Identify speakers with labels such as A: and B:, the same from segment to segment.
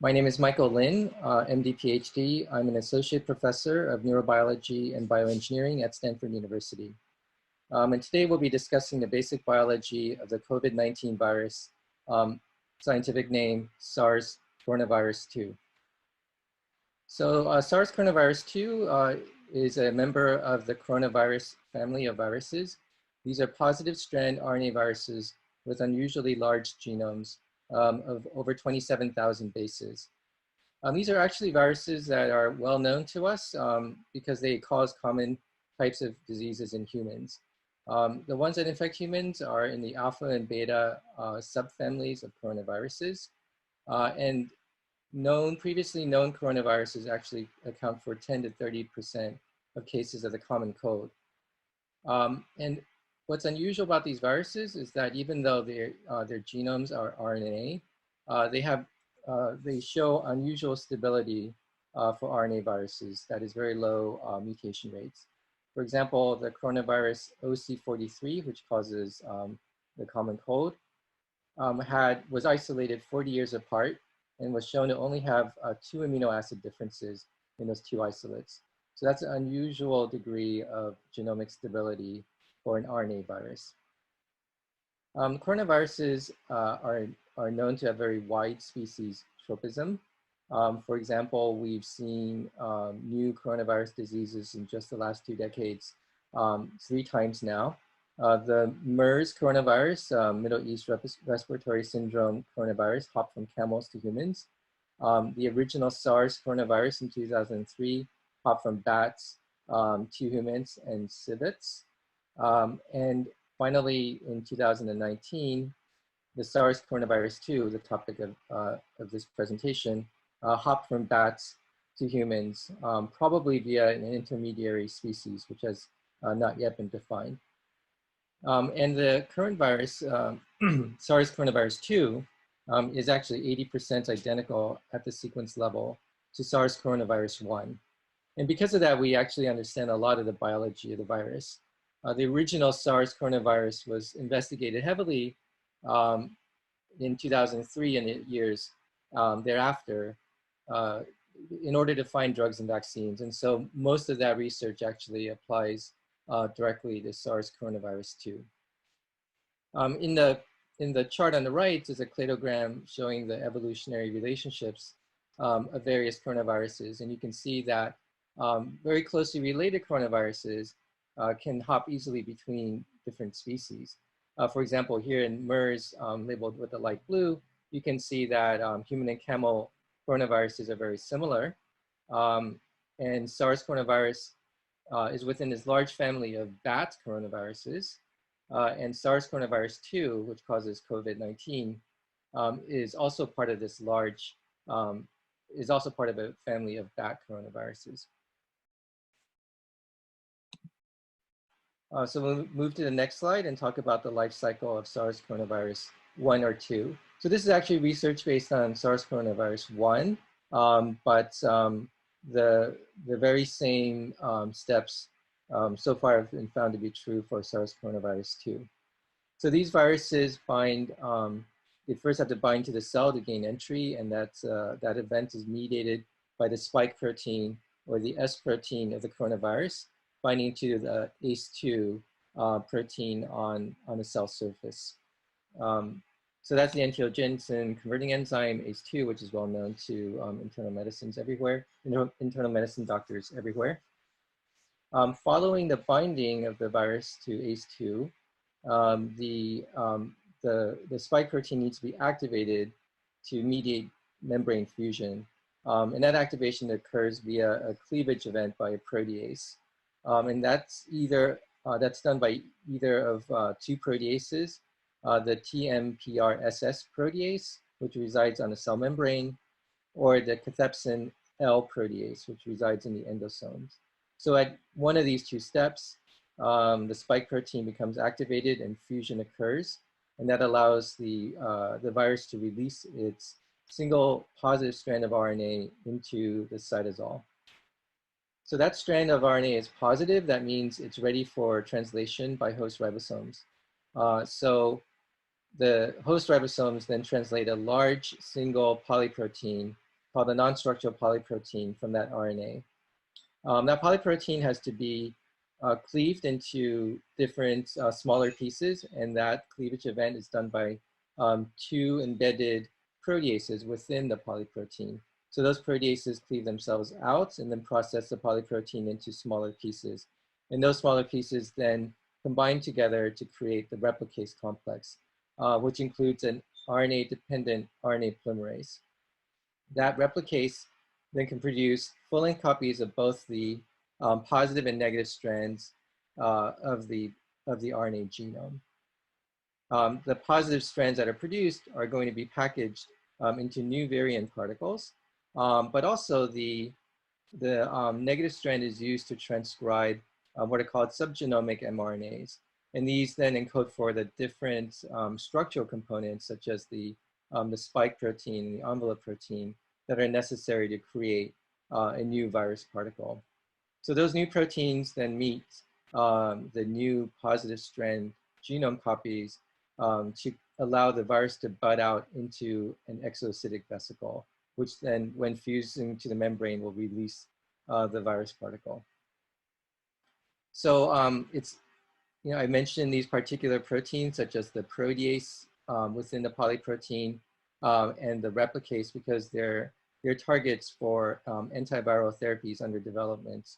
A: My name is Michael Lin, MD, PhD. I'm an associate professor of neurobiology and bioengineering at Stanford University. And today we'll be discussing the basic biology of the COVID-19 virus, scientific name SARS coronavirus 2. So SARS coronavirus 2 is a member of the coronavirus family of viruses. These are positive strand RNA viruses with unusually large genomes of over 27,000 bases. These are actually viruses that are well known to us because they cause common types of diseases in humans. The ones that infect humans are in the alpha and beta subfamilies of coronaviruses. And previously known coronaviruses actually account for 10 to 30% of cases of the common cold. And what's unusual about these viruses is that even though their genomes are RNA, they show unusual stability for RNA viruses, that is very low mutation rates. For example, the coronavirus OC43, which causes the common cold, was isolated 40 years apart and was shown to only have 2 amino acid differences in those 2 isolates. So that's an unusual degree of genomic stability for an RNA virus. Coronaviruses are known to have very wide species tropism. For example, we've seen new coronavirus diseases in just the last 2 decades 3 times now. The MERS coronavirus, Middle East Respiratory Syndrome coronavirus, hopped from camels to humans. The original SARS coronavirus in 2003 hopped from bats to humans and civets. And finally, in 2019, the SARS coronavirus 2, the topic of this presentation, hopped from bats to humans, probably via an intermediary species, which has not yet been defined. And the current virus, SARS coronavirus 2, is actually 80% identical at the sequence level to SARS coronavirus 1. And because of that, we actually understand a lot of the biology of the virus. The original SARS coronavirus was investigated heavily in 2003 and the years thereafter in order to find drugs and vaccines. And so most of that research actually applies directly to SARS coronavirus 2. In the chart on the right is a cladogram showing the evolutionary relationships of various coronaviruses. And you can see that very closely related coronaviruses can hop easily between different species. For example, here in MERS, labeled with the light blue, you can see that human and camel coronaviruses are very similar. And SARS coronavirus is within this large family of bat coronaviruses. And SARS coronavirus 2, which causes COVID-19, is also part of this large, is also part of a family of bat coronaviruses. So we'll move to the next slide and talk about the life cycle of SARS coronavirus 1 or 2. So this is actually research based on SARS coronavirus 1, but the very same steps so far have been found to be true for SARS coronavirus 2. So these viruses bind, they first have to bind to the cell to gain entry, and that event is mediated by the spike protein or the S protein of the coronavirus, binding to the ACE2 protein on the cell surface. So that's the angiotensin converting enzyme, ACE2, which is well known to internal medicines everywhere, internal medicine doctors everywhere. Following the binding of the virus to ACE2, the spike protein needs to be activated to mediate membrane fusion. And that activation occurs via a cleavage event by a protease. And that's done by either of 2 proteases, the TMPRSS protease, which resides on the cell membrane, or the cathepsin L protease, which resides in the endosomes. So at one of these 2 steps, the spike protein becomes activated and fusion occurs, and that allows the virus to release its single positive strand of RNA into the cytosol. So that strand of RNA is positive. That means it's ready for translation by host ribosomes. So the host ribosomes then translate a large single polyprotein called a non-structural polyprotein from that RNA. That polyprotein has to be cleaved into different smaller pieces, and that cleavage event is done by two embedded proteases within the polyprotein. So those proteases cleave themselves out and then process the polyprotein into smaller pieces. And those smaller pieces then combine together to create the replicase complex, which includes an RNA-dependent RNA polymerase. That replicase then can produce full-length copies of both the positive and negative strands of the RNA genome. The positive strands that are produced are going to be packaged into new variant particles, but also the negative strand is used to transcribe what are called subgenomic mRNAs. And these then encode for the different structural components, such as the spike protein, the envelope protein, that are necessary to create a new virus particle. So those new proteins then meet the new positive strand genome copies to allow the virus to bud out into an exocytic vesicle, which then, when fusing to the membrane, will release the virus particle. So I mentioned these particular proteins, such as the protease within the polyprotein and the replicase, because they're targets for antiviral therapies under development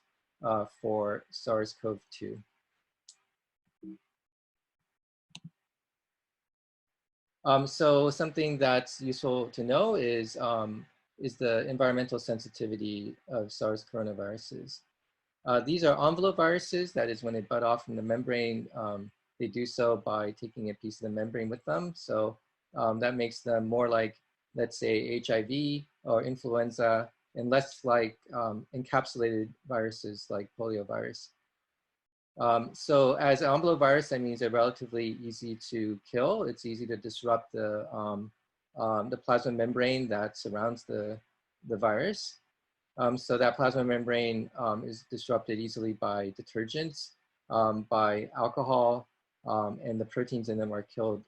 A: for SARS CoV-2. So something that's useful to know is the environmental sensitivity of SARS coronaviruses. These are envelope viruses. That is, when they bud off from the membrane, they do so by taking a piece of the membrane with them. So that makes them more like, let's say, HIV or influenza, and less like encapsulated viruses like poliovirus. So as an envelope virus, that means they're relatively easy to kill. It's easy to disrupt the plasma membrane that surrounds the virus. So that plasma membrane is disrupted easily by detergents, by alcohol, and the proteins in them are killed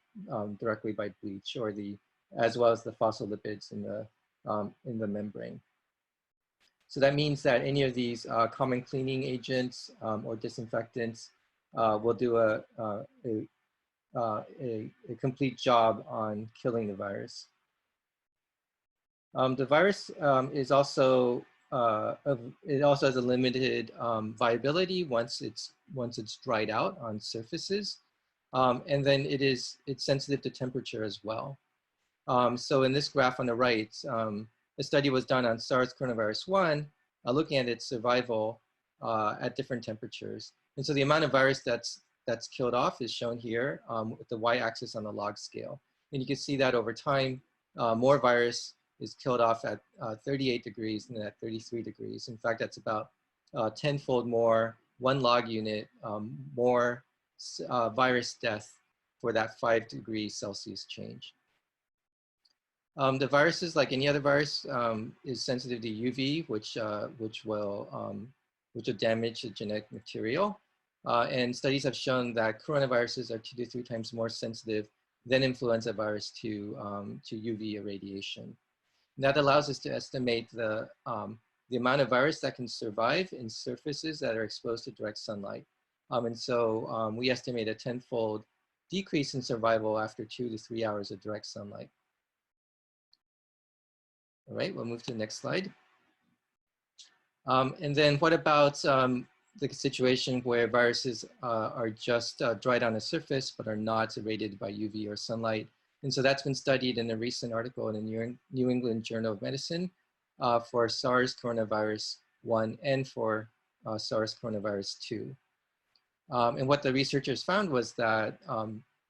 A: directly by bleach, or as well as the phospholipids in the membrane. So that means that any of these common cleaning agents or disinfectants will do a complete job on killing the virus. The virus is also it also has a limited viability once it's dried out on surfaces, and then it's sensitive to temperature as well. So in this graph on the right, a study was done on SARS coronavirus 1, looking at its survival at different temperatures. And so the amount of virus that's killed off is shown here with the y-axis on the log scale. And you can see that over time, more virus is killed off at 38 degrees than at 33 degrees. In fact, that's about 10-fold more, 1 log unit, more virus death for that 5 degrees Celsius change. The viruses, like any other virus, is sensitive to UV, which will damage the genetic material. And studies have shown that coronaviruses are 2 to 3 times more sensitive than influenza virus to UV irradiation. And that allows us to estimate the amount of virus that can survive in surfaces that are exposed to direct sunlight. And so we estimate a 10-fold decrease in survival after 2 to 3 hours of direct sunlight. All right, we'll move to the next slide. And then what about the situation where viruses are just dried on a surface but are not irradiated by UV or sunlight? And so that's been studied in a recent article in the New England Journal of Medicine for SARS coronavirus 1 and for SARS coronavirus 2. And what the researchers found was that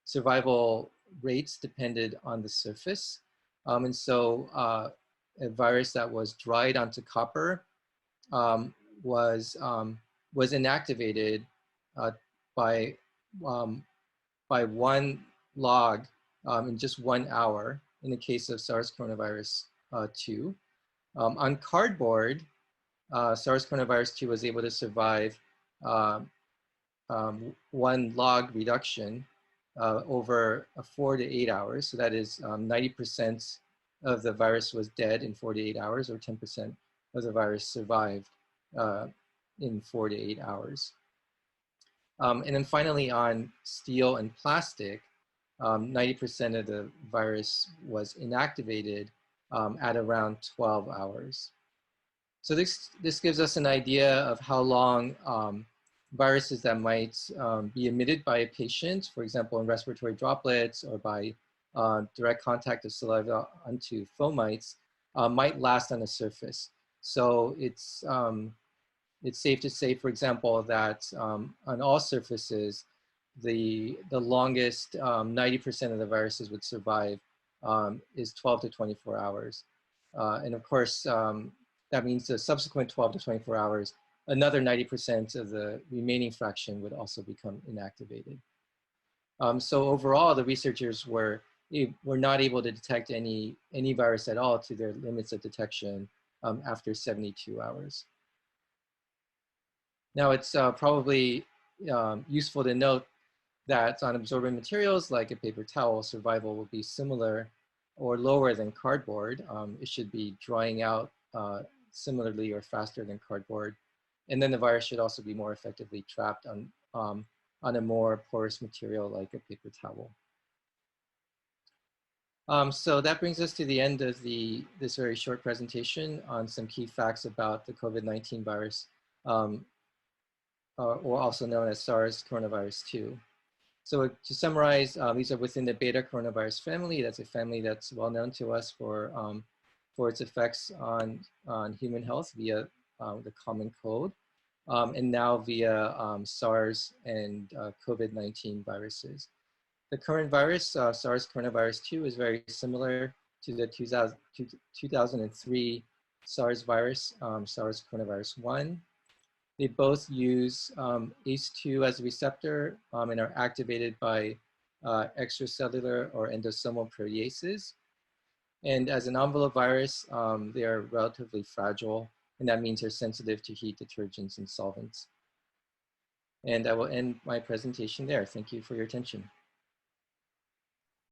A: survival rates depended on the surface. And so a virus that was dried onto copper was inactivated by 1 log in just 1 hour in the case of SARS coronavirus 2. On cardboard, SARS coronavirus 2 was able to survive 1 log reduction over 4 to 8 hours. So that is 90% of the virus was dead in 48 hours, or 10% of the virus survived in 4 to 8 hours. And then finally, on steel and plastic, 90% of the virus was inactivated at around 12 hours. So this gives us an idea of how long viruses that might be emitted by a patient, for example, in respiratory droplets or by direct contact of saliva onto fomites, might last on the surface. So it's safe to say, for example, that on all surfaces, the longest 90% of the viruses would survive is 12 to 24 hours. And of course, that means the subsequent 12 to 24 hours, another 90% of the remaining fraction would also become inactivated. So overall, the researchers were not able to detect any virus at all to their limits of detection after 72 hours. Now, it's probably useful to note that on absorbent materials like a paper towel, survival will be similar or lower than cardboard. It should be drying out similarly or faster than cardboard. And then the virus should also be more effectively trapped on a more porous material like a paper towel. So that brings us to the end of this very short presentation on some key facts about the COVID-19 virus, or also known as SARS coronavirus 2. So to summarize, these are within the beta coronavirus family. That's a family that's well known to us for its effects on human health via the common cold, and now via SARS and COVID-19 viruses. The current virus, SARS coronavirus 2, is very similar to the 2003 SARS virus, SARS coronavirus 1. They both use ACE2 as a receptor and are activated by extracellular or endosomal proteases. And as an envelope virus, they are relatively fragile, and that means they're sensitive to heat, detergents, and solvents. And I will end my presentation there. Thank you for your attention.